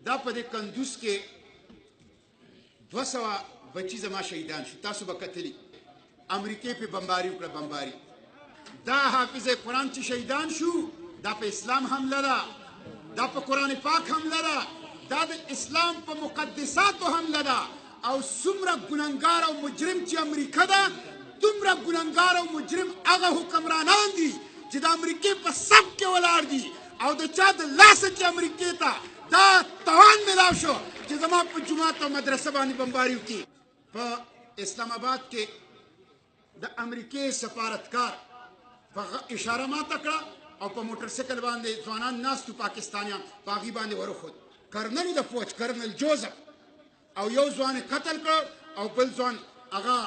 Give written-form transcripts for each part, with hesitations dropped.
دا په دې کندوز کې 200 بچی زما شهیدان شو. تاسو به کتلی امریکې په بمباری وکړه. بمباری دا حافظ قرآن چې شهیدان شو دا په اسلام حمله ده، دا په قرآن پاک حمله ده، دا د اسلام په مقدساتو حمله ده. او څومره ګناهګار او مجرم چې امریکا ده دومره ګناهګار او مجرم هغه حکمرانان دي چې د امریکې په صف کې ولاړ دي او د چا د لاسه چې امریکې ته دا توان میلاو شو چې زما په جومات او مدرسه باندې بمباری وکړي. په اسلام آباد کې د امریکې سفارتکار په اشاره ماته کړه او په موټر سایکل باندې ځوانان ناستو پاکستانیان په هغې باندې ورخود. کرنل د فوج کرنل جوزف او یو ځوان قتل کړ او بل ځوان هغه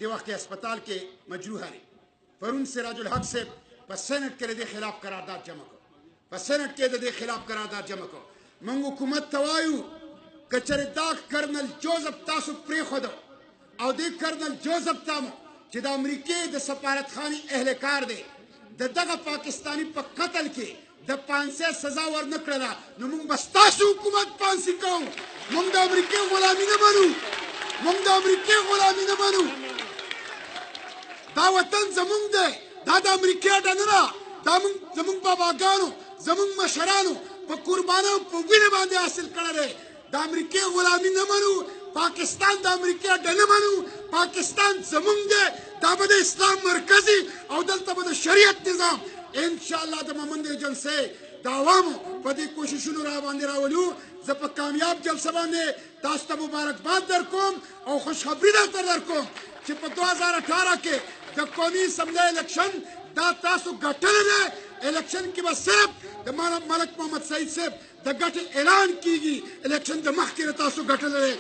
د وخت هسپتال کې مجروح دی. پرون سراج الحق صاحب په سینټ کې د دې خلاف قرارداد جمع کړ. په سینټ کې د دې خلاف قرارداد جمع کړ. موږ حکومت ته وایو که چېرې دا کرنل جوزف تاسو پرېښودو او دې کرنل جوزف ته مو چې د امریکې د سفارتخانې اهلکار دی د دغه پاکستاني په قتل کې د 500 سزا ورنه کړله نو موږ به ستاسو حکومت پانسي کوو. موږ د امریکې غلامي نه منو. موږ د امریکې غلامي نه منو. دا وطن زمونږ دی. دا د امریکې اډه نه ده. دا زمونږ باباګانو زمونږ مشرانو په قربانیو په وینه باندې حاصل کړی دی. د امریکې غلامي نه منو. پاکستان د امریکې اډه نه منو. پاکستان زمونږ دی. دا به د اسلام مرکزي او دلته به د شریعت نظام انشاءالله د مومند جلسې د عوامو په دې کوششونو را باندې راولو. زه په کامیاب جلسه باندې تاسو ته مبارکباد درکوم او خوشخبري درته درکوم چې په 2018 کې د قومي اسمبلۍ الیکشن دا تاسو ګټلی دی. الیکشن کې به صرف د ملک محمد سعید صاحب د ګټې اعلان کیږي. الیکشن د مخکې تاسو ګټلی دی.